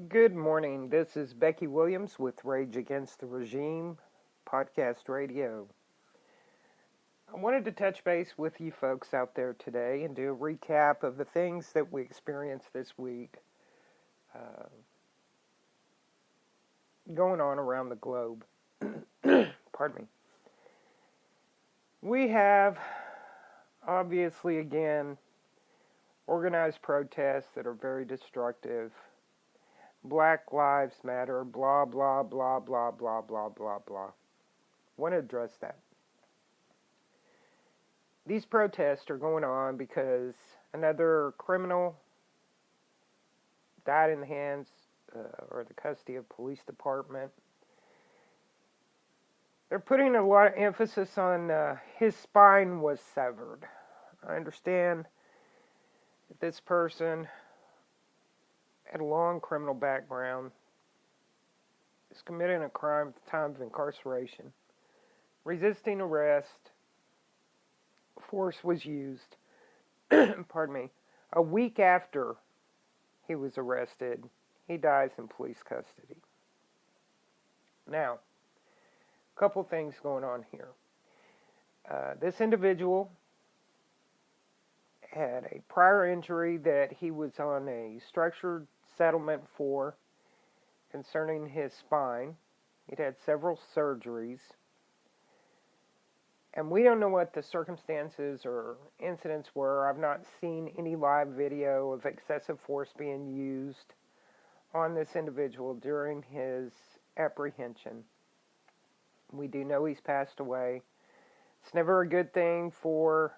Good morning. This is Becky Williams with Rage Against the Regime Podcast Radio. I wanted to touch base with you folks out there today and do a recap of the things that we experienced this week going on around the globe. Pardon me. We have, obviously, again, organized protests that are very destructive. Black Lives Matter, blah, blah, blah, blah, blah, blah, blah, blah. I want to address that. These protests are going on because another criminal died in the hands or the custody of police department. They're putting a lot of emphasis on his spine was severed. I understand that this person had a long criminal background, is committing a crime at the time of incarceration, resisting arrest, force was used, pardon me, a week after he was arrested, he dies in police custody. Now, a couple things going on here. This individual had a prior injury that he was on a structured settlement for concerning his spine. He'd had several surgeries. And we don't know what the circumstances or incidents were. I've not seen any live video of excessive force being used on this individual during his apprehension. We do know he's passed away. It's never a good thing for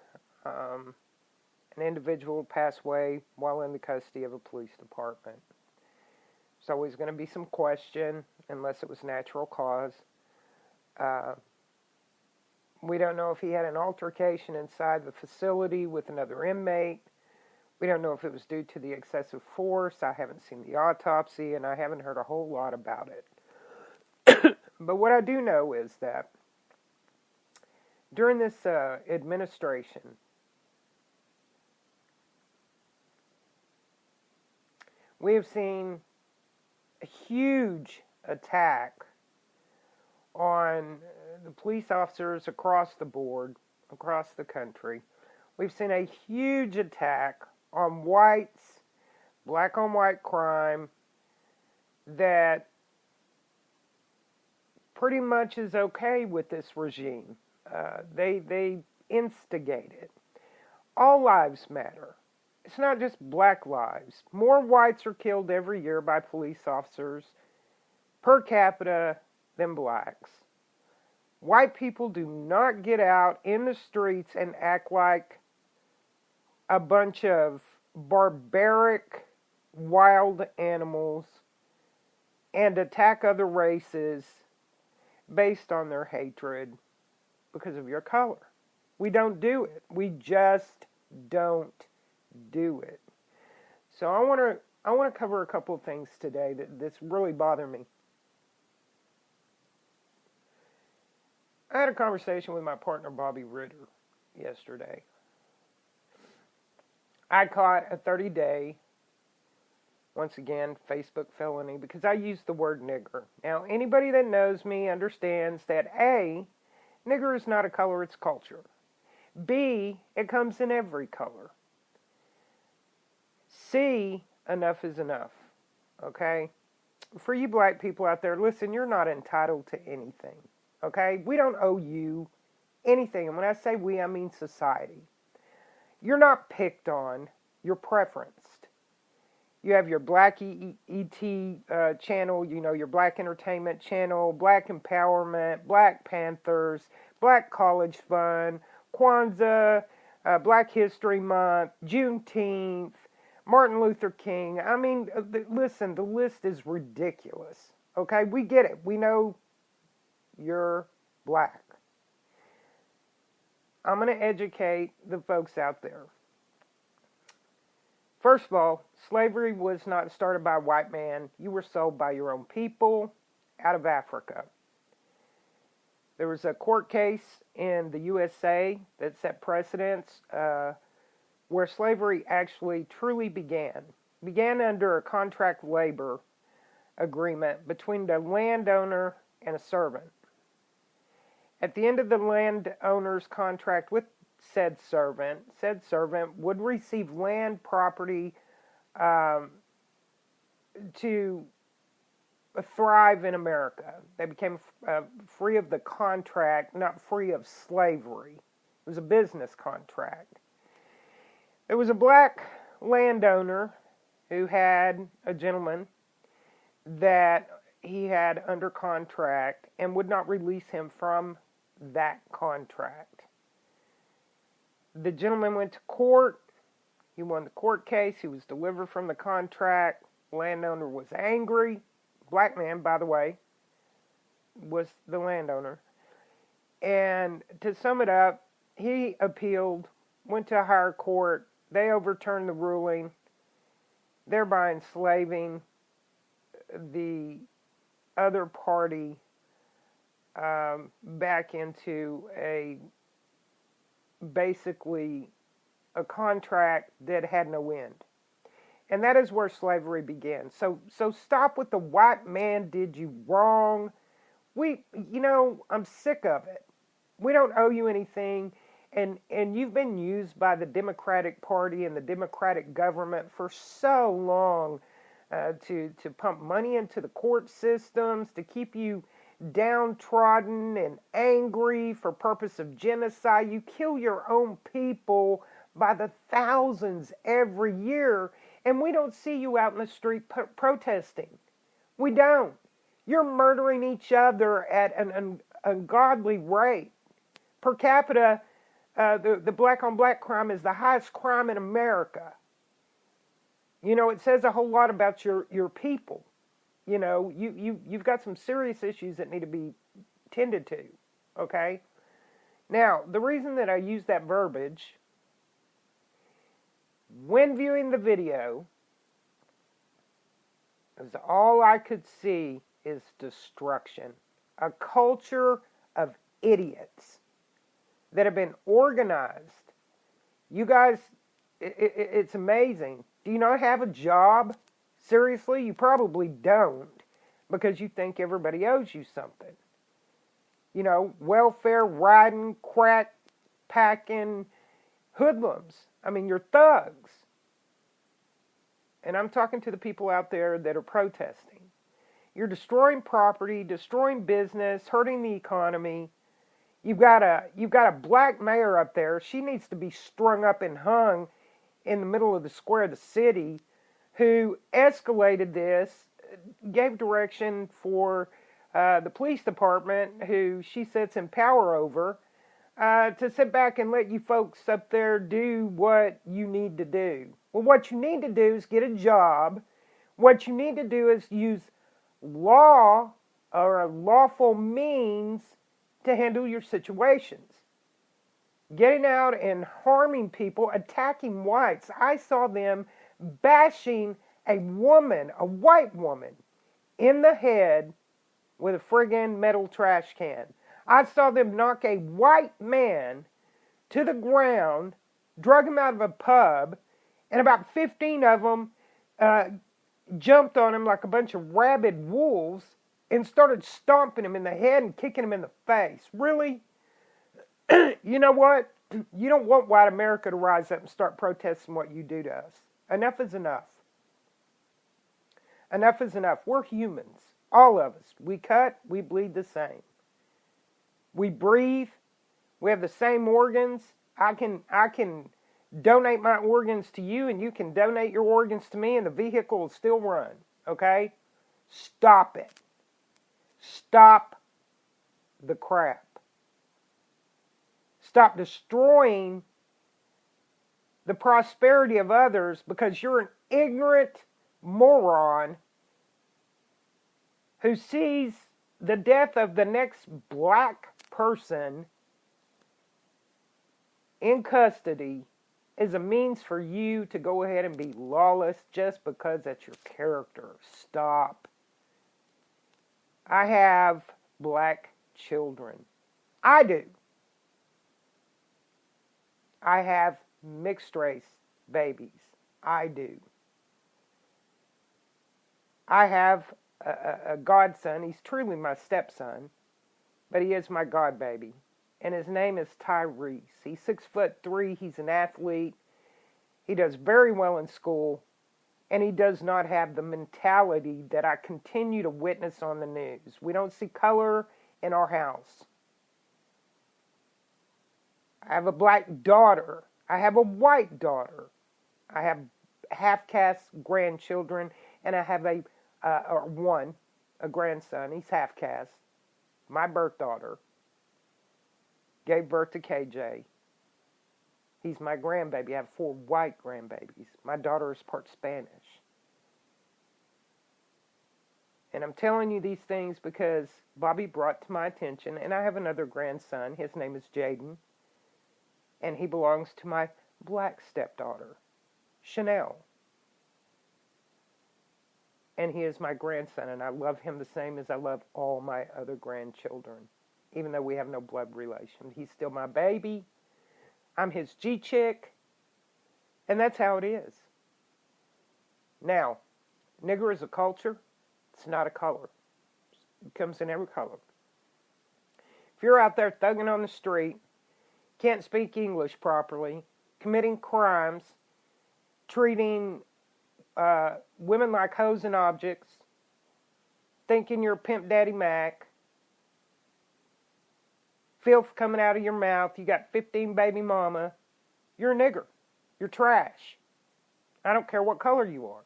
an individual to pass away while in the custody of a police department. There's always going to be some question, unless it was natural cause. We don't know if he had an altercation inside the facility with another inmate. We don't know if it was due to the excessive force. I haven't seen the autopsy, and I haven't heard a whole lot about it. But what I do know is that during this administration, we have seen a huge attack on the police officers across the board, across the country. We've seen a huge attack on whites, black on white crime, that pretty much is okay with this regime. They instigate it. All lives matter. It's not just black lives. More whites are killed every year by police officers per capita than blacks. White people do not get out in the streets and act like a bunch of barbaric, wild animals and attack other races based on their hatred because of your color. We don't do it. We just don't do it. So I want to cover a couple of things today that's really bother me. I had a conversation with my partner Bobby Ritter yesterday. I caught a 30-day, once again, Facebook felony because I used the word nigger. Now, anybody that knows me understands that A, nigger is not a color, it's culture. B, it comes in every color. C, enough is enough, okay? For you black people out there, listen, you're not entitled to anything, okay? We don't owe you anything, and when I say we, I mean society. You're not picked on, you're preferenced. You have your Black ET channel, your Black Entertainment channel, Black Empowerment, Black Panthers, Black College Fund, Kwanzaa, Black History Month, Juneteenth, Martin Luther King. I mean, listen, the list is ridiculous. Okay, we get it. We know you're black. I'm going to educate the folks out there. First of all, slavery was not started by a white man. You were sold by your own people out of Africa. There was a court case in the USA that set precedents where slavery actually truly began under a contract labor agreement between the landowner and a servant. At the end of the landowner's contract with said servant would receive land property to thrive in America. They became free of the contract, not free of slavery. It was a business contract. There was a black landowner who had a gentleman that he had under contract and would not release him from that contract. The gentleman went to court. He won the court case. He was delivered from the contract. Landowner was angry. Black man, by the way, was the landowner. And to sum it up, he appealed, went to a higher court. They overturned the ruling, thereby enslaving the other party back into basically a contract that had no end. And that is where slavery began. So stop with the white man did you wrong. I'm sick of it. We don't owe you anything. And you've been used by the Democratic Party and the Democratic government for so long to pump money into the court systems, to keep you downtrodden and angry for purpose of genocide. You kill your own people by the thousands every year, and we don't see you out in the street protesting. We don't. You're murdering each other at an ungodly rate. Per capita, the black-on-black crime is the highest crime in America. It says a whole lot about your people. You've got some serious issues that need to be tended to, okay? Now, the reason that I use that verbiage, when viewing the video, is all I could see is destruction. A culture of idiots that have been organized. You guys, it's amazing. Do you not have a job? Seriously, you probably don't, because you think everybody owes you something. Welfare riding, crack packing hoodlums. I mean, you're thugs. And I'm talking to the people out there that are protesting. You're destroying property, destroying business, hurting the economy. You've got a black mayor up there. She needs to be strung up and hung in the middle of the square of the city, who escalated this, gave direction for the police department, who she sits in power over, to sit back and let you folks up there do what you need to do. Well, what you need to do is get a job. What you need to do is use law or a lawful means to handle your situations. Getting out and harming people, attacking whites. I saw them bashing a woman, a white woman, in the head with a friggin' metal trash can. I saw them knock a white man to the ground, drug him out of a pub, and about 15 of them jumped on him like a bunch of rabid wolves and started stomping him in the head and kicking him in the face. Really? You know what? You don't want white America to rise up and start protesting what you do to us. Enough is enough. Enough is enough. We're humans. All of us. We cut, we bleed the same. We breathe. We have the same organs. I can donate my organs to you, and you can donate your organs to me, and the vehicle will still run. Okay? Stop it. Stop the crap. Stop destroying the prosperity of others because you're an ignorant moron who sees the death of the next black person in custody as a means for you to go ahead and be lawless just because that's your character. Stop. I have black children. I do. I have mixed race babies. I do. I have a godson. He's truly my stepson, but he is my god baby. And his name is Tyrese. He's 6'3". He's an athlete. He does very well in school. And he does not have the mentality that I continue to witness on the news. We don't see color in our house. I have a black daughter. I have a white daughter. I have half-caste grandchildren, and I have a grandson. He's half-caste. My birth daughter gave birth to KJ. He's my grandbaby. I have 4 white grandbabies. My daughter is part Spanish. And I'm telling you these things because Bobby brought to my attention, and I have another grandson. His name is Jaden. And he belongs to my black stepdaughter, Chanel. And he is my grandson, and I love him the same as I love all my other grandchildren, even though we have no blood relation. He's still my baby. I'm his G-chick, and that's how it is. Now, nigger is a culture. It's not a color. It comes in every color. If you're out there thugging on the street, can't speak English properly, committing crimes, treating women like hoes and objects, thinking you're Pimp Daddy Mac, filth coming out of your mouth, you got 15 baby mama, you're a nigger. You're trash. I don't care what color you are.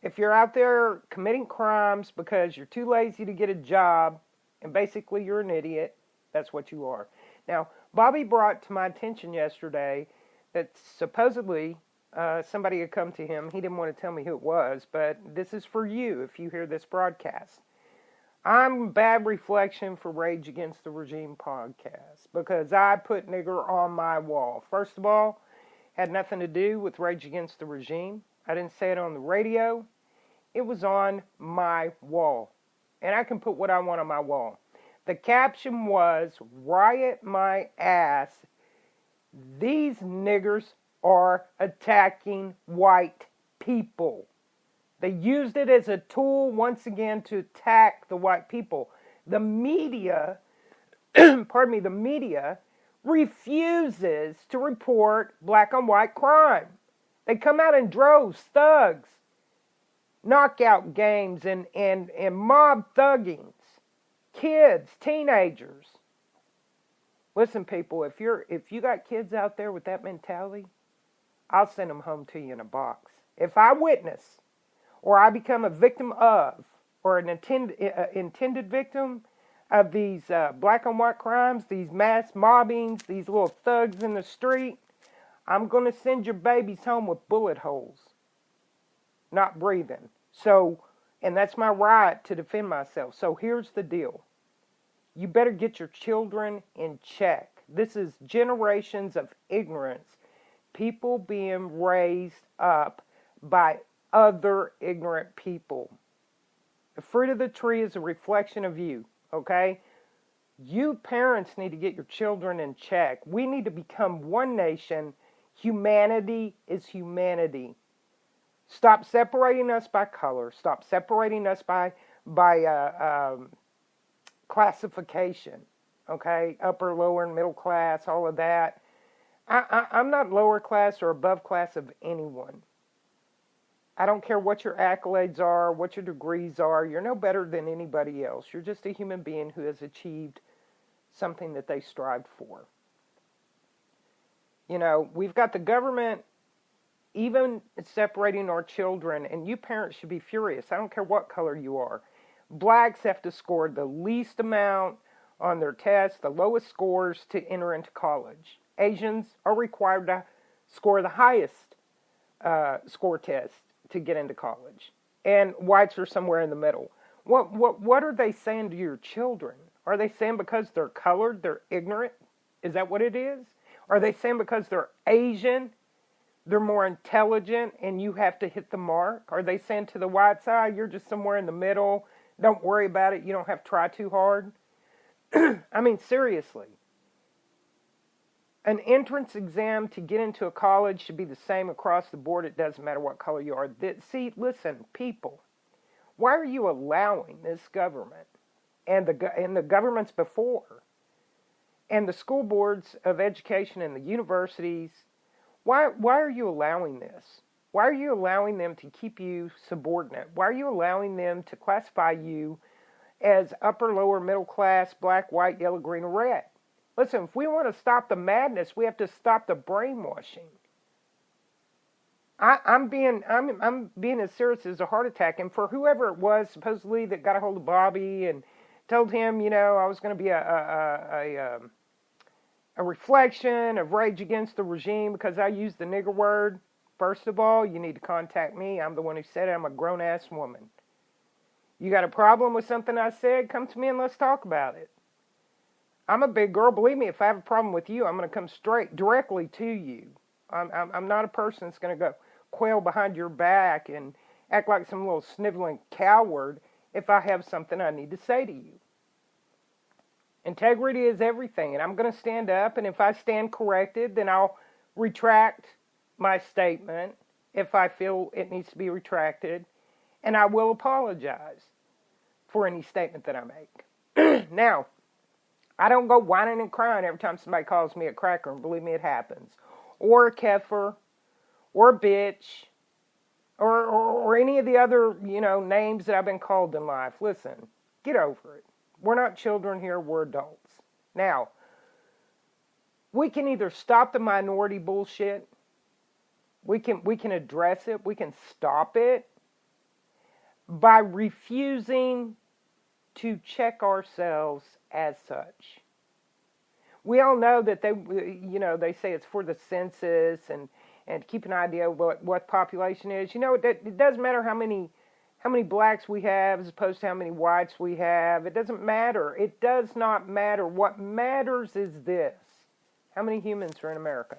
If you're out there committing crimes because you're too lazy to get a job and basically you're an idiot, that's what you are. Now, Bobby brought to my attention yesterday that supposedly somebody had come to him. He didn't want to tell me who it was, but this is for you if you hear this broadcast. I'm a bad reflection for Rage Against the Regime podcast because I put nigger on my wall. First of all, had nothing to do with Rage Against the Regime. I didn't say it on the radio. It was on my wall. And I can put what I want on my wall. The caption was, "Riot my ass. These niggers are attacking white people." They used it as a tool once again to attack the white people. The media, the media refuses to report black on white crime. They come out in droves, thugs, knockout games, and mob thuggings, kids, teenagers. Listen, people, if you got kids out there with that mentality, I'll send them home to you in a box. If I witness, or I become a victim of, or an intended victim of these black and white crimes, these mass mobbings, these little thugs in the street, I'm going to send your babies home with bullet holes, not breathing. So, and that's my right to defend myself. So here's the deal. You better get your children in check. This is generations of ignorance. People being raised up by other ignorant people. The fruit of the tree is a reflection of you, okay? You parents need to get your children in check. We need to become one nation. Humanity is humanity. Stop separating us by color. Stop separating us by classification, okay? Upper, lower, and middle class, all of that. I'm not lower class or above class of anyone. I don't care what your accolades are, what your degrees are. You're no better than anybody else. You're just a human being who has achieved something that they strived for. You know, we've got the government even separating our children, and you parents should be furious. I don't care what color you are. Blacks have to score the least amount on their tests, the lowest scores to enter into college. Asians are required to score the highest score test to get into college. And whites are somewhere in the middle. What are they saying to your children? Are they saying because they're colored, they're ignorant? Is that what it is? Are they saying because they're Asian, they're more intelligent and you have to hit the mark? Are they saying to the white side, you're just somewhere in the middle, don't worry about it, you don't have to try too hard? I mean, seriously. An entrance exam to get into a college should be the same across the board. It doesn't matter what color you are. See, listen, people. Why are you allowing this government and the governments before and the school boards of education and the universities? Why are you allowing this? Why are you allowing them to keep you subordinate? Why are you allowing them to classify you as upper, lower, middle class, black, white, yellow, green, or red? Listen, if we want to stop the madness, we have to stop the brainwashing. I'm being as serious as a heart attack. And for whoever it was, supposedly, that got a hold of Bobby and told him, I was going to be a reflection of Rage Against the Regime because I used the nigger word. First of all, you need to contact me. I'm the one who said it. I'm a grown-ass woman. You got a problem with something I said? Come to me and let's talk about it. I'm a big girl. Believe me, if I have a problem with you, I'm going to come directly to you. I'm not a person that's going to go quail behind your back and act like some little sniveling coward if I have something I need to say to you. Integrity is everything, and I'm going to stand up, and if I stand corrected, then I'll retract my statement if I feel it needs to be retracted, and I will apologize for any statement that I make. Now, I don't go whining and crying every time somebody calls me a cracker, and believe me, it happens. Or a kefir, or a bitch, or any of the other, names that I've been called in life. Listen, get over it. We're not children here, we're adults. Now, we can either stop the minority bullshit, we can address it, we can stop it by refusing to check ourselves as such. We all know that they say it's for the census and to keep an idea of what population is. It doesn't matter how many blacks we have as opposed to how many whites we have. It doesn't matter. It does not matter. What matters is this: how many humans are in America?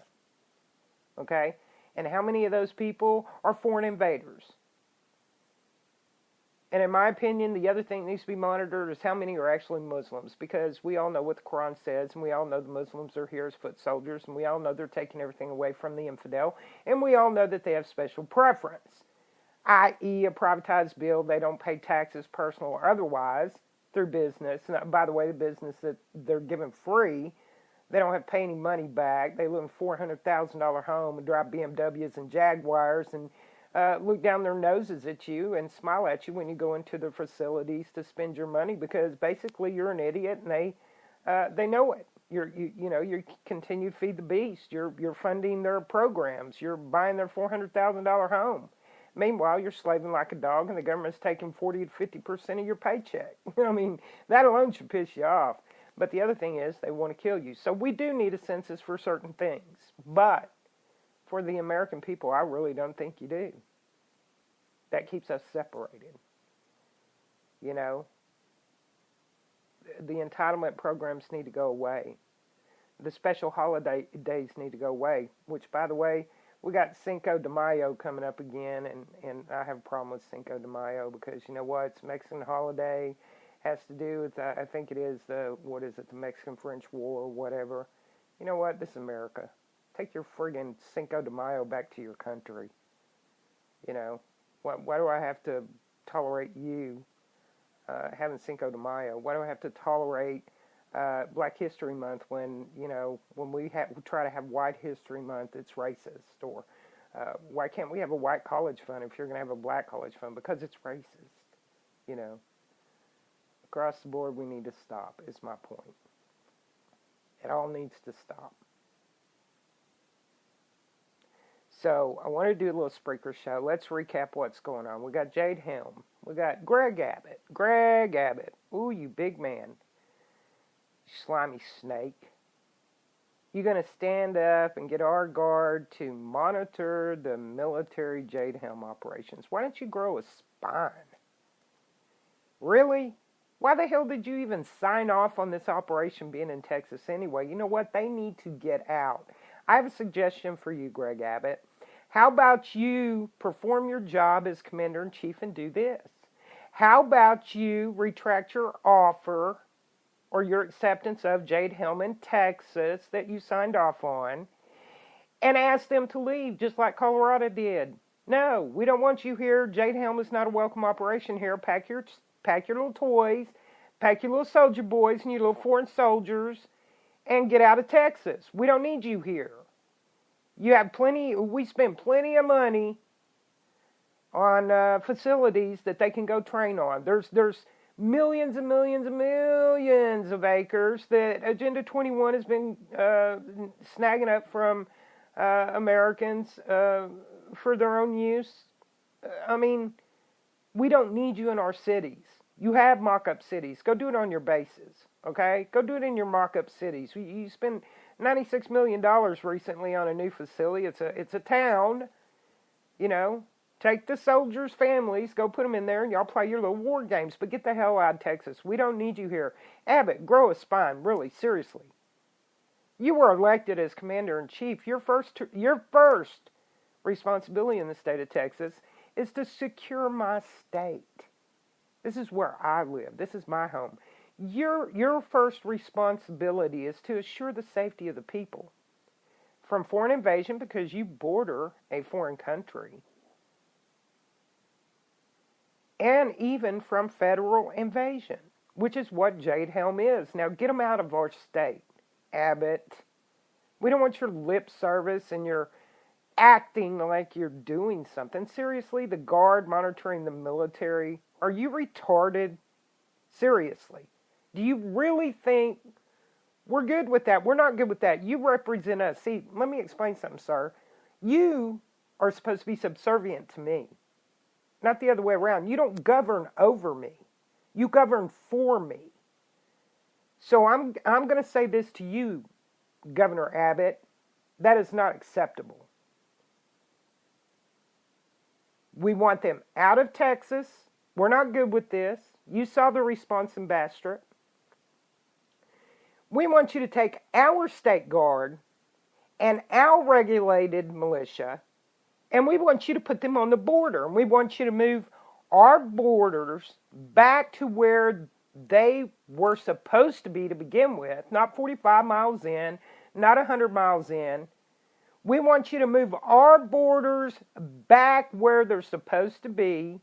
Okay? And how many of those people are foreign invaders? And in my opinion, the other thing that needs to be monitored is how many are actually Muslims, because we all know what the Quran says, and we all know the Muslims are here as foot soldiers, and we all know they're taking everything away from the infidel, and we all know that they have special preference, i.e. a privatized bill. They don't pay taxes, personal or otherwise, through business. And by the way, the business that they're given free, they don't have to pay any money back. They live in a $400,000 home and drive BMWs and Jaguars and look down their noses at you and smile at you when you go into the facilities to spend your money, because basically you're an idiot and they know it. You continue to feed the beast. You're funding their programs. You're buying their $400,000 home. Meanwhile, you're slaving like a dog, and the government's taking 40 to 50% of your paycheck. That alone should piss you off. But the other thing is, they want to kill you. So we do need a census for certain things. But for the American people, I really don't think you do. That keeps us separated. The entitlement programs need to go away. The special holiday days need to go away, which, by the way, we got Cinco de Mayo coming up again, and I have a problem with Cinco de Mayo because, you know what, it's a Mexican holiday, has to do with, I think it is the Mexican-French War or whatever. You know what, this is America. Take your friggin' Cinco de Mayo back to your country. Why do I have to tolerate you having Cinco de Mayo? Why do I have to tolerate Black History Month when we try to have White History Month, it's racist? Or why can't we have a white college fund if you're going to have a black college fund? Because it's racist. Across the board, we need to stop, is my point. It all needs to stop. So I want to do a little Spreaker show. Let's recap what's going on. We got Jade Helm. We got Greg Abbott. Greg Abbott. Ooh, you big man. Slimy snake. You're going to stand up and get our guard to monitor the military Jade Helm operations. Why don't you grow a spine? Really? Why the hell did you even sign off on this operation being in Texas anyway? You know what? They need to get out. I have a suggestion for you, Greg Abbott. How about you perform your job as Commander-in-Chief and do this? How about you retract your offer or your acceptance of Jade Helm in Texas that you signed off on and ask them to leave, just like Colorado did? No, we don't want you here. Jade Helm is not a welcome operation here. Pack your little toys, pack your little soldier boys and your little foreign soldiers, and get out of Texas. We don't need you here. You have plenty. We spend plenty of money on facilities that they can go train on. There's millions and millions and millions of acres that Agenda 21 has been snagging up from Americans for their own use. I mean, we don't need you in our cities. You have mock-up cities. Go do it on your bases, okay? Go do it in your mock-up cities. You spent $96 million recently on a new facility. It's a town, you know. Take the soldiers' families, go put them in there, and y'all play your little war games. But get the hell out of Texas. We don't need you here. Abbott, grow a spine, really, seriously. You were elected as commander-in-chief. Your first responsibility in the state of Texas is to secure my state. This is where I live. This is my home. Your first responsibility is to assure the safety of the people from foreign invasion because you border a foreign country, and even from federal invasion, which is what Jade Helm is. Now get them out of our state, Abbott. We don't want your lip service and your acting like you're doing something. Seriously, the Guard monitoring the military. Are you retarded? Seriously. Do you really think we're good with that? We're not good with that. You represent us. See, let me explain something, sir. You are supposed to be subservient to me, not the other way around. You don't govern over me. You govern for me. So I'm going to say this to you, Governor Abbott. That is not acceptable. We want them out of Texas. We're not good with this. You saw the response in Bastrop. We want you to take our state guard and our regulated militia, and we want you to put them on the border. And we want you to move our borders back to where they were supposed to be to begin with, not 45 miles in, not 100 miles in. We want you to move our borders back where they're supposed to be.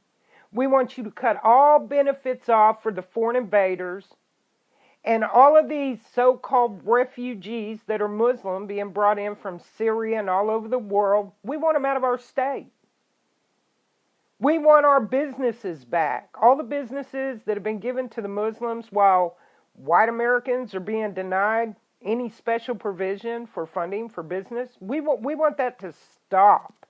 We want you to cut all benefits off for the foreign invaders and all of these so-called refugees that are Muslim being brought in from Syria and all over the world. We want them out of our state. We want our businesses back. All the businesses that have been given to the Muslims while white Americans are being denied any special provision for funding for business. We want that to stop.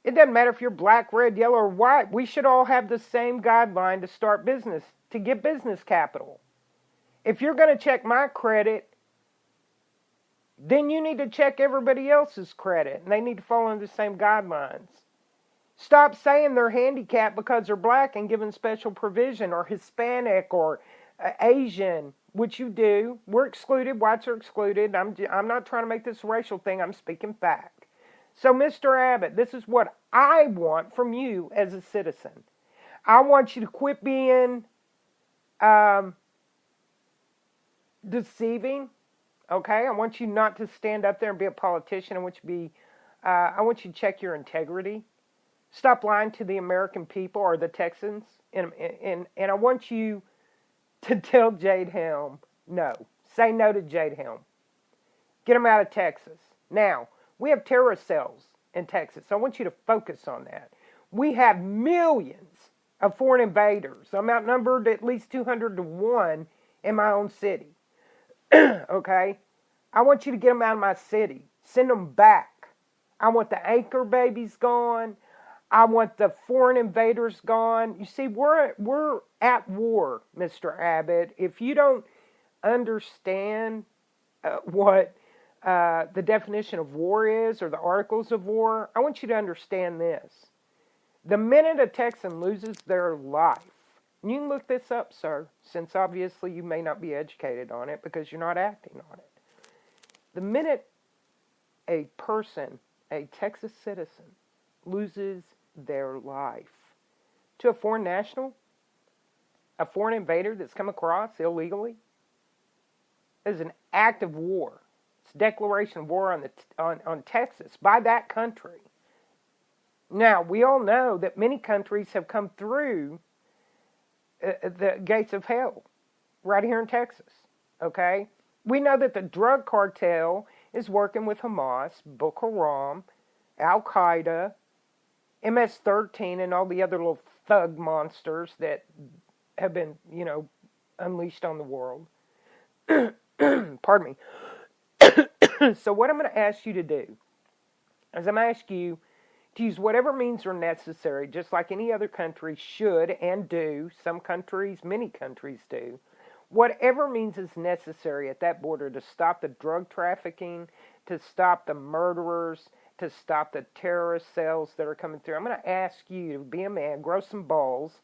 It doesn't matter if you're black, red, yellow, or white. We should all have the same guideline to start business, to get business capital. If you're going to check my credit, then you need to check everybody else's credit, and they need to follow the same guidelines. Stop saying they're handicapped because they're black and given special provision, or Hispanic, or Asian, which you do. We're excluded. Whites are excluded. I'm not trying to make this a racial thing. I'm speaking fact. So, Mr. Abbott, this is what I want from you as a citizen. I want you to quit being deceiving. Okay? I want you not to stand up there and be a politician. I want you to check your integrity. Stop lying to the American people or the Texans. And I want you to tell Jade Helm no. Say no to Jade Helm. Get them out of Texas. Now, we have terrorist cells in Texas. So I want you to focus on that. We have millions of foreign invaders. I'm outnumbered at least 200 to 1 in my own city. Okay? I want you to get them out of my city. Send them back. I want the anchor babies gone. I want the foreign invaders gone. You see, we're at war, Mr. Abbott. If you don't understand what the definition of war is, or the articles of war, I want you to understand this. The minute a Texan loses their life, and you can look this up, sir, since obviously you may not be educated on it because you're not acting on it. The minute a person, a Texas citizen, loses their life to a foreign national, a foreign invader that's come across illegally, is an act of war. It's a declaration of war on Texas by that country. Now, we all know that many countries have come through the gates of hell right here in Texas, okay? We know that the drug cartel is working with Hamas, Boko Haram, Al-Qaeda, MS-13, and all the other little thug monsters that have been, unleashed on the world. Pardon me. So what I'm going to ask you to do is I'm going to ask you to use whatever means are necessary, just like any other country should and do. Some countries, many countries do. Whatever means is necessary at that border to stop the drug trafficking, to stop the murderers, to stop the terrorist cells that are coming through. I'm going to ask you to be a man, grow some balls,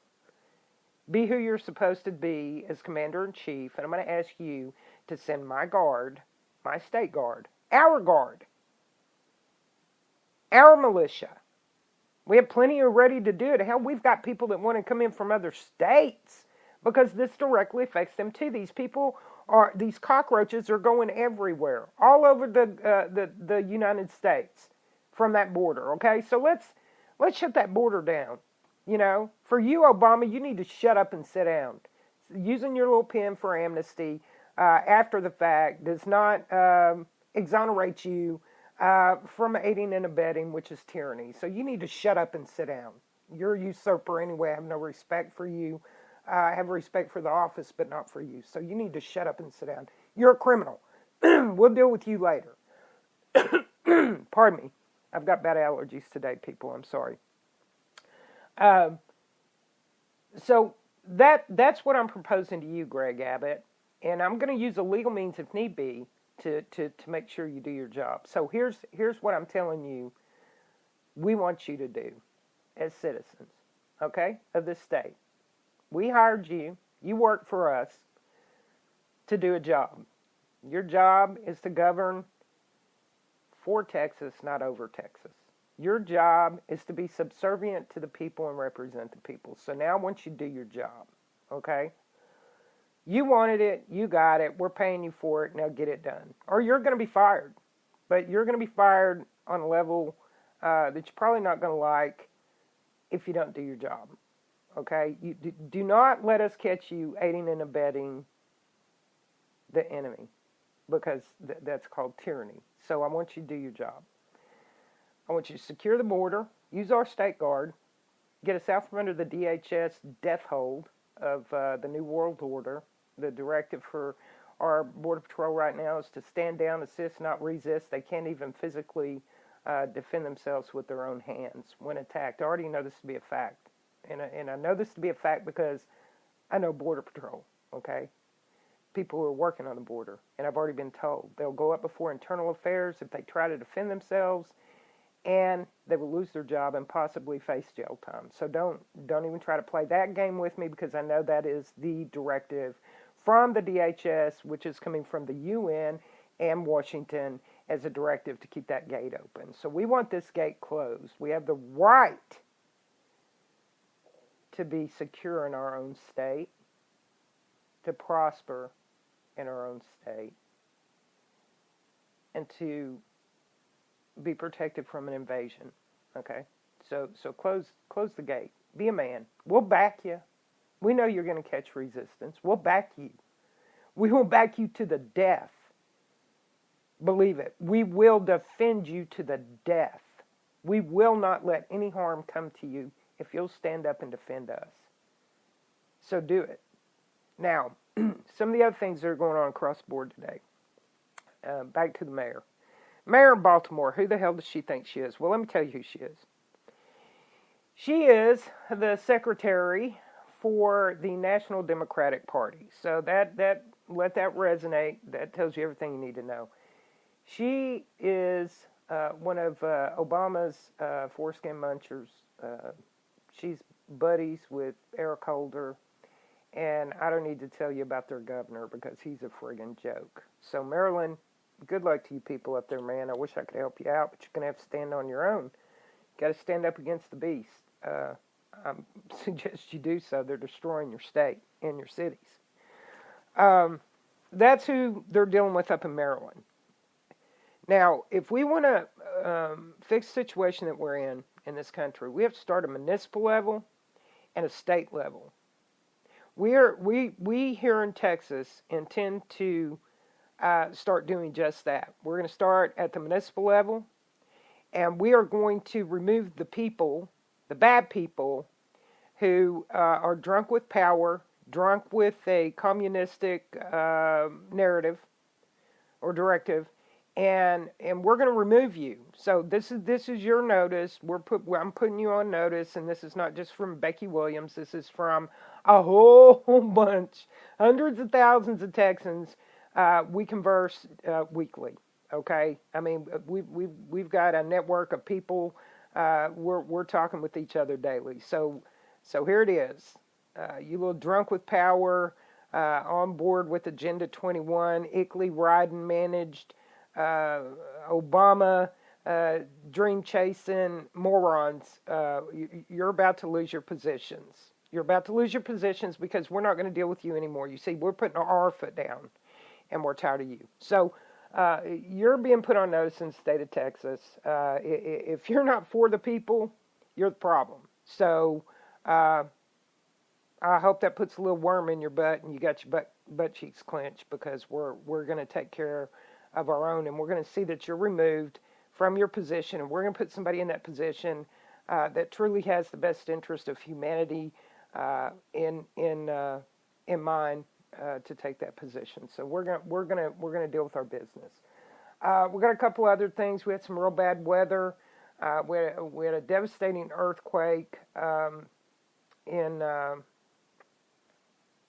be who you're supposed to be as commander-in-chief, and I'm going to ask you to send my guard, my state guard, our militia. We have plenty of ready to do it. Hell, we've got people that want to come in from other states because this directly affects them too. These cockroaches are going everywhere, all over the United States from that border. Okay, so let's shut that border down. For you, Obama, you need to shut up and sit down. Using your little pen for amnesty after the fact does not exonerate you from aiding and abetting, which is tyranny. So you need to shut up and sit down. You're a usurper anyway. I have no respect for you. I have respect for the office, but not for you. So you need to shut up and sit down. You're a criminal. We'll deal with you later. Pardon me. I've got bad allergies today, people. I'm sorry. So that's what I'm proposing to you, Greg Abbott. And I'm going to use the legal means if need be to make sure you do your job. So here's what I'm telling you we want you to do as citizens, okay, of this state. We hired you. You work for us to do a job. Your job is to govern for Texas, not over Texas. Your job is to be subservient to the people and represent the people. So now I want you to do your job, okay? You wanted it, you got it, we're paying you for it, now get it done. Or you're going to be fired. But you're going to be fired on a level that you're probably not going to like if you don't do your job, okay? You do not let us catch you aiding and abetting the enemy, because that's called tyranny. So I want you to do your job. I want you to secure the border, use our state guard, get us out from under the DHS death hold of the New World Order. The directive for our Border Patrol right now is to stand down, assist, not resist. They can't even physically defend themselves with their own hands when attacked. I already know this to be a fact. And I know this to be a fact because I know Border Patrol, okay? People who are working on the border. And I've already been told they'll go up before Internal Affairs if they try to defend themselves, and they will lose their job and possibly face jail time. So don't even try to play that game with me, because I know that is the directive from the DHS, which is coming from the UN and Washington as a directive to keep that gate open. So we want this gate closed. We have the right to be secure in our own state, to prosper in our own state, and to be protected from an invasion. Okay? So close the gate. Be a man. We'll back you. We know you're going to catch resistance. We'll back you. We will back you to the death. Believe it. We will defend you to the death. We will not let any harm come to you if you'll stand up and defend us. So do it. Now, some of the other things that are going on across the board today. Back to the mayor. Mayor of Baltimore, who the hell does she think she is? Well, let me tell you who she is. She is the secretary for the National Democratic Party. So that let that resonate. That tells you everything you need to know. She is one of Obama's foreskin munchers. She's buddies with Eric Holder, and I don't need to tell you about their governor because he's a friggin' joke. So Maryland, good luck to you people up there, man. I wish I could help you out, but you're going to have to stand on your own. Got to stand up against the beast. I suggest you do so. They're destroying your state and your cities. That's who they're dealing with up in Maryland. Now, if we want to fix the situation that we're in, in this country. We have to start at a municipal level and a state level. We here in Texas intend to start doing just that. We're going to start at the municipal level, and we are going to remove the people, the bad people, who are drunk with power, drunk with a communistic narrative or directive, and we're going to remove you. So this is your notice. I'm putting you on notice, and this is not just from Becky Williams. This is from a whole bunch, hundreds of thousands of Texans. We converse weekly. Okay, I mean we've got a network of people. We're talking with each other daily. So here it is. You little drunk with power, on board with Agenda 21, Ickley Ryden managed, Obama dream chasing morons. You're about to lose your positions. You're about to lose your positions because we're not going to deal with you anymore. You see, we're putting our foot down, and we're tired of you. So you're being put on notice in the state of Texas. If you're not for the people, you're the problem. So I hope that puts a little worm in your butt and you got your butt cheeks clenched, because we're going to take care of our own, and we're going to see that you're removed from your position, and we're going to put somebody in that position that truly has the best interest of humanity in mind to take that position. So we're gonna deal with our business. We got a couple other things. We had some real bad weather. We had a devastating earthquake in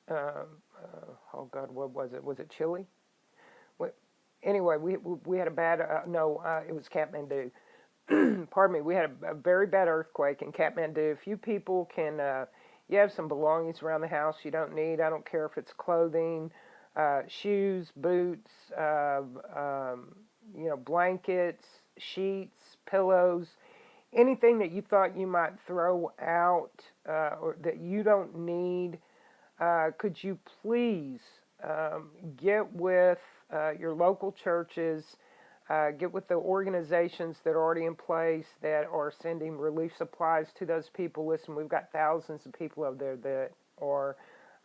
oh God, what was it? Was it Chile? Anyway, we had a bad it was Kathmandu. Pardon me. We had a very bad earthquake in Kathmandu. A few people can. You have some belongings around the house you don't need. I don't care if it's clothing, shoes, boots, blankets, sheets, pillows, anything that you thought you might throw out or that you don't need. Could you please get with your local churches, get with the organizations that are already in place that are sending relief supplies to those people. Listen, we've got thousands of people out there that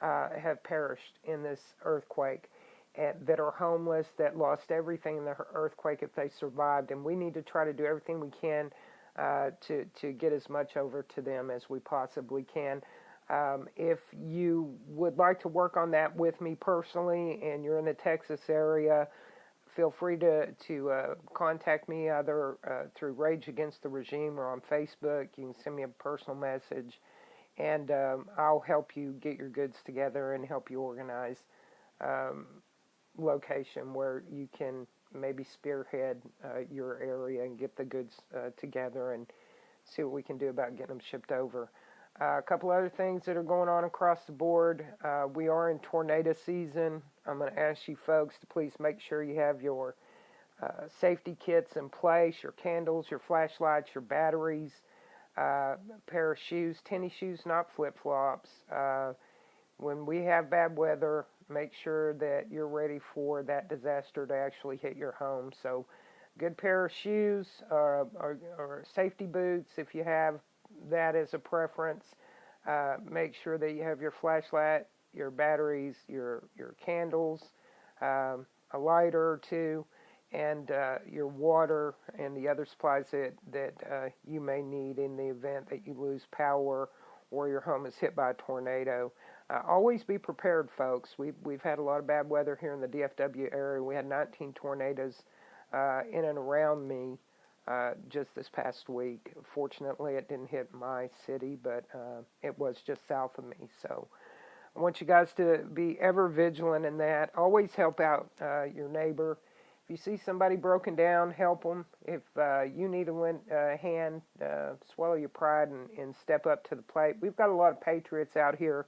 have perished in this earthquake, and that are homeless, that lost everything in the earthquake if they survived, and we need to try to do everything we can to get as much over to them as we possibly can. If you would like to work on that with me personally and you're in the Texas area, feel free to contact me either through Rage Against the Regime or on Facebook. You can send me a personal message, and I'll help you get your goods together and help you organize location where you can maybe spearhead your area and get the goods together and see what we can do about getting them shipped over. A couple other things that are going on across the board. We are in tornado season. I'm going to ask you folks to please make sure you have your safety kits in place, your candles, your flashlights, your batteries, a pair of shoes, tennis shoes, not flip-flops. When we have bad weather, make sure that you're ready for that disaster to actually hit your home. So good pair of shoes or safety boots if you have that as a preference. Make sure that you have your flashlight, your batteries, your candles, a lighter or two, and your water and the other supplies that you may need in the event that you lose power or your home is hit by a tornado. Always be prepared, folks. We've had a lot of bad weather here in the DFW area. We had 19 tornadoes in and around me just this past week. Fortunately, it didn't hit my city, but it was just south of me. So I want you guys to be ever vigilant in that. Always help out your neighbor. If you see somebody broken down, help them. If you need a hand, swallow your pride and step up to the plate. We've got a lot of patriots out here,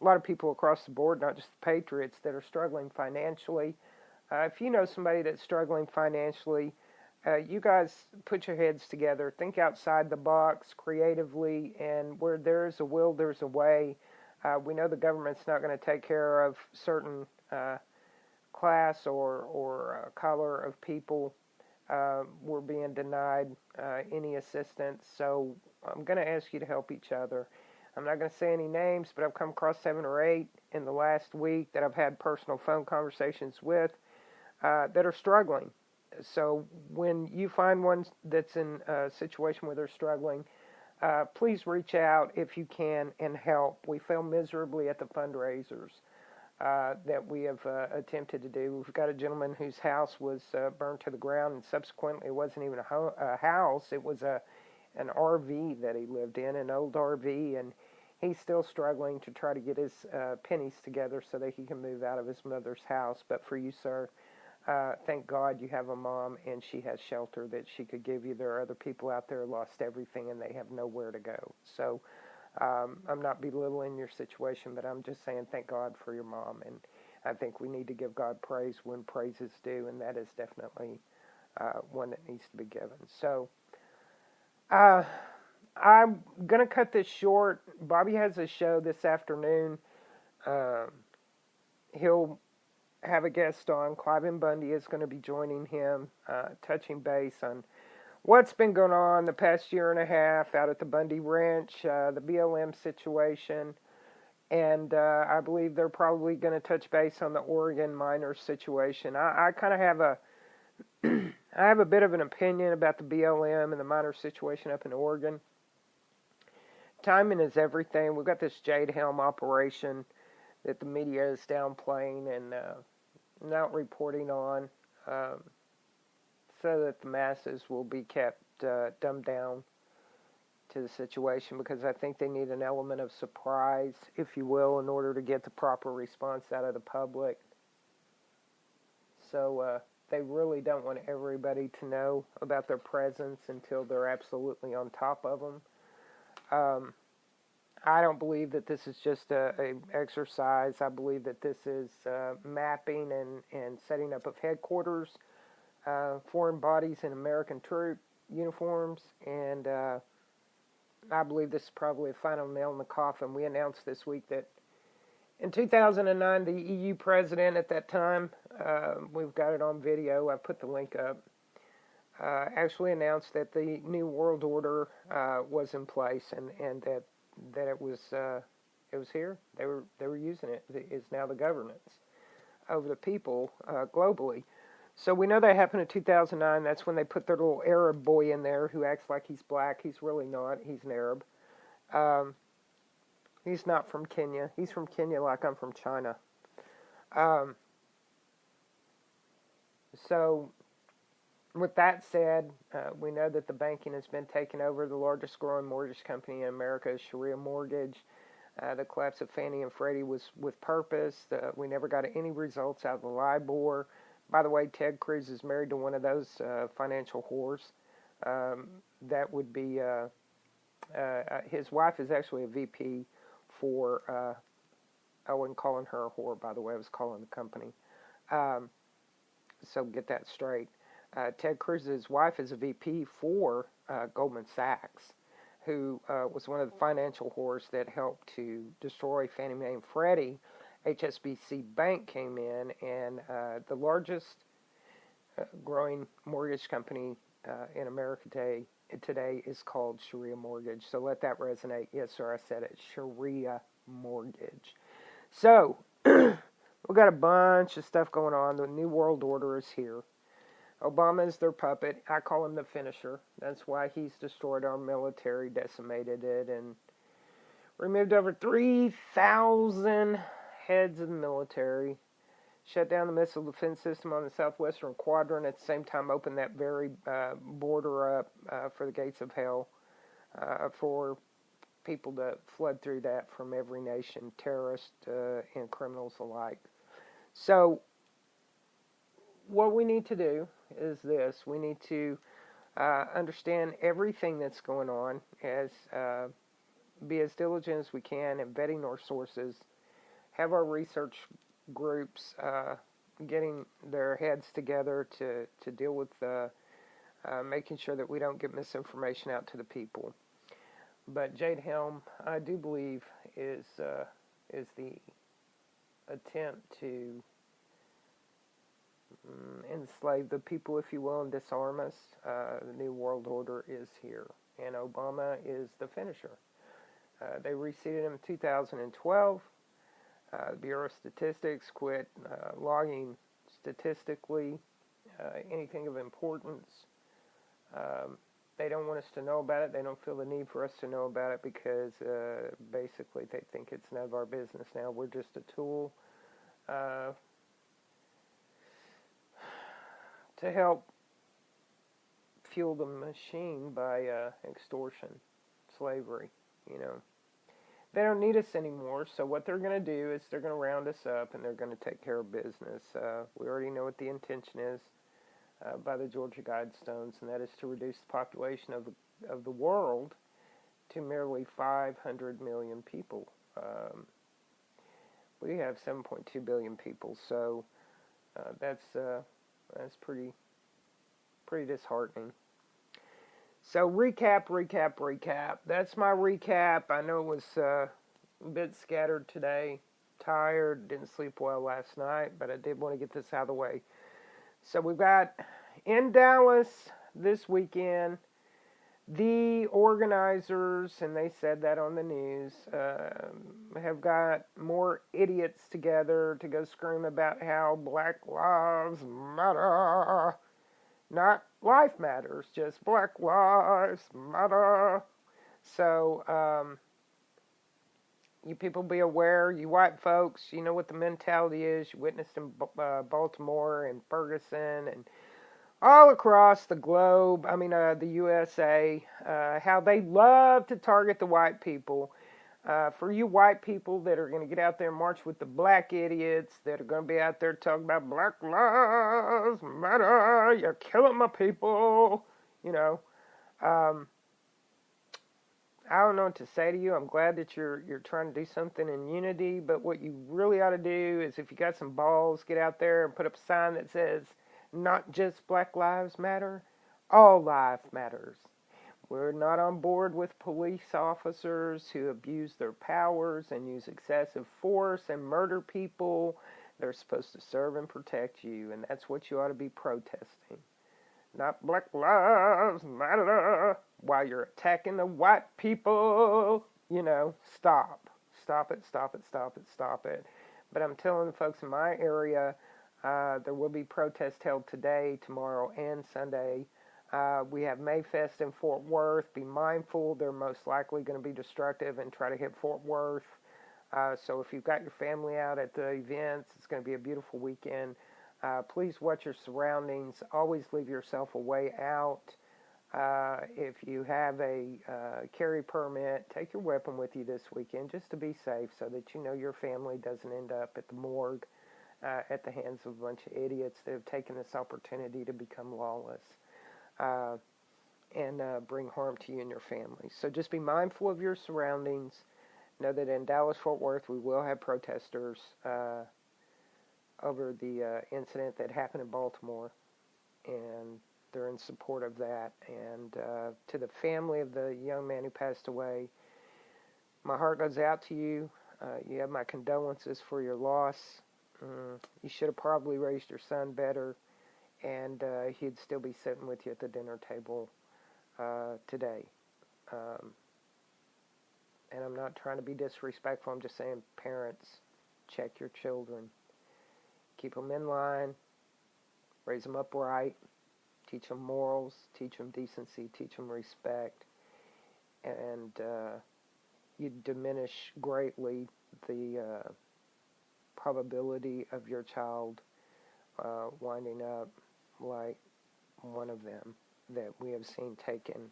a lot of people across the board, not just the patriots, that are struggling financially. If you know somebody that's struggling financially, you guys put your heads together, think outside the box creatively, and where there's a will, there's a way. We know the government's not going to take care of certain class or color of people, we're being denied any assistance. So I'm going to ask you to help each other. I'm not going to say any names, but I've come across 7 or 8 in the last week that I've had personal phone conversations with that are struggling. So when you find one that's in a situation where they're struggling, please reach out if you can and help. We fail miserably at the fundraisers that we have attempted to do. We've got a gentleman whose house was burned to the ground, and subsequently it wasn't even a house. It was an RV that he lived in, an old RV, and he's still struggling to try to get his pennies together so that he can move out of his mother's house. But for you, sir, thank God you have a mom and she has shelter that she could give you. There are other people out there who lost everything and they have nowhere to go. So I'm not belittling your situation, but I'm just saying thank God for your mom. And I think we need to give God praise when praise is due, and that is definitely one that needs to be given. So I'm going to cut this short. Bobby has a show this afternoon. He'll have a guest on. Cliven Bundy is going to be joining him, touching base on what's been going on the past year and a half out at the Bundy Ranch, the BLM situation, and I believe they're probably going to touch base on the Oregon miners situation. I kind of have I have a bit of an opinion about the BLM and the miner situation up in Oregon. Timing is everything. We've got this Jade Helm operation that the media is downplaying and not reporting on, so that the masses will be kept dumbed down to the situation, because I think they need an element of surprise, if you will, in order to get the proper response out of the public. So they really don't want everybody to know about their presence until they're absolutely on top of them. I don't believe that this is just a exercise. I believe that this is mapping and setting up of headquarters, foreign bodies in American troop uniforms, and I believe this is probably a final nail in the coffin. We announced this week that in 2009, the EU president at that time, we've got it on video, I put the link up, actually announced that the New World Order was in place, and that it was here. They were using it. It is now the governance of the people globally. So we know that happened in 2009. That's when they put their little Arab boy in there who acts like he's black. He's really not. He's an Arab. He's not from Kenya. He's from Kenya like I'm from China. So with that said, we know that the banking has been taken over. The largest growing mortgage company in America is Sharia Mortgage. The collapse of Fannie and Freddie was with purpose. We never got any results out of the LIBOR. By the way, Ted Cruz is married to one of those financial whores. That would be his wife is actually a VP for. I wasn't calling her a whore, by the way. I was calling the company. So get that straight. Ted Cruz's wife is a VP for Goldman Sachs, who was one of the financial whores that helped to destroy Fannie Mae and Freddie. HSBC Bank came in, and the largest growing mortgage company in America today is called Sharia Mortgage. So let that resonate. Yes, sir, I said it. Sharia Mortgage. So we've got a bunch of stuff going on. The New World Order is here. Obama is their puppet. I call him the finisher. That's why he's destroyed our military, decimated it, and removed over 3,000 heads of the military, shut down the missile defense system on the southwestern quadrant, at the same time opened that very border up for the gates of hell for people to flood through that from every nation, terrorists and criminals alike. So what we need to do is this. We need to understand everything that's going on, be as diligent as we can in vetting our sources, have our research groups getting their heads together to deal with making sure that we don't get misinformation out to the people. But Jade Helm, I do believe, is the attempt to enslave the people, if you will, and disarm us. The New World Order is here, and Obama is the finisher. They reseated him in 2012. The Bureau of Statistics quit logging statistically anything of importance. They don't want us to know about it. They don't feel the need for us to know about it because basically they think it's none of our business now. We're just a tool to help fuel the machine by extortion, slavery, you know. They don't need us anymore, so what they're going to do is they're going to round us up and they're going to take care of business. We already know what the intention is by the Georgia Guidestones, and that is to reduce the population of the world to merely 500 million people. We have 7.2 billion people, so that's pretty disheartening. So recap. That's my recap. I know it was a bit scattered today. Tired, didn't sleep well last night, but I did want to get this out of the way. So we've got in Dallas this weekend, the organizers, and they said that on the news, have got more idiots together to go scream about how Black Lives Matter. Not life matters, just Black Lives Matter. So, you people be aware, you white folks, you know what the mentality is. You witnessed in Baltimore and Ferguson and all across the globe, the USA, how they love to target the white people. For you white people that are going to get out there and march with the black idiots that are going to be out there talking about Black Lives Matter, you're killing my people, you know. I don't know what to say to you. I'm glad that you're trying to do something in unity, but what you really ought to do is, if you got some balls, get out there and put up a sign that says, not just Black Lives Matter, all life matters. We're not on board with police officers who abuse their powers and use excessive force and murder people. They're supposed to serve and protect you, and that's what you ought to be protesting. Not Black Lives Matter while you're attacking the white people. You know, stop. Stop it. But I'm telling the folks in my area, there will be protests held today, tomorrow, and Sunday. We have Mayfest in Fort Worth. Be mindful. They're most likely going to be destructive and try to hit Fort Worth. So if you've got your family out at the events, it's going to be a beautiful weekend. Please watch your surroundings. Always leave yourself a way out. If you have a carry permit, take your weapon with you this weekend just to be safe, so that you know your family doesn't end up at the morgue at the hands of a bunch of idiots that have taken this opportunity to become lawless. And bring harm to you and your family. So just be mindful of your surroundings. Know that in Dallas-Fort Worth we will have protesters over the incident that happened in Baltimore, and they're in support of that. And to the family of the young man who passed away, my heart goes out to you. You have my condolences for your loss. You should have probably raised your son better, and he'd still be sitting with you at the dinner table today. And I'm not trying to be disrespectful. I'm just saying, parents, check your children. Keep them in line. Raise them up right. Teach them morals. Teach them decency. Teach them respect. And you diminish greatly the probability of your child winding up like one of them that we have seen taken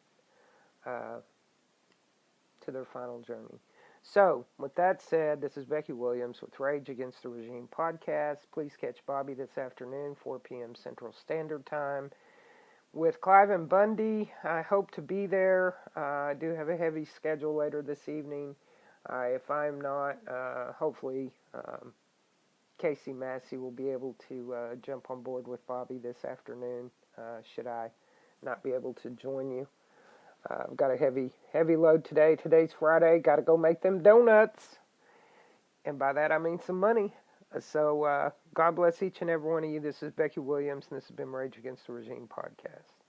to their final journey. So, with that said, this is Becky Williams with Rage Against the Regime podcast. Please catch Bobby this afternoon, 4 p.m. Central Standard Time, with Cliven Bundy. I hope to be there. I do have a heavy schedule later this evening. If I'm not, hopefully Casey Massey will be able to jump on board with Bobby this afternoon, should I not be able to join you. I've got a heavy load today. Today's Friday. Got to go make them donuts. And by that I mean some money. So God bless each and every one of you. This is Becky Williams, and this has been Rage Against the Regime podcast.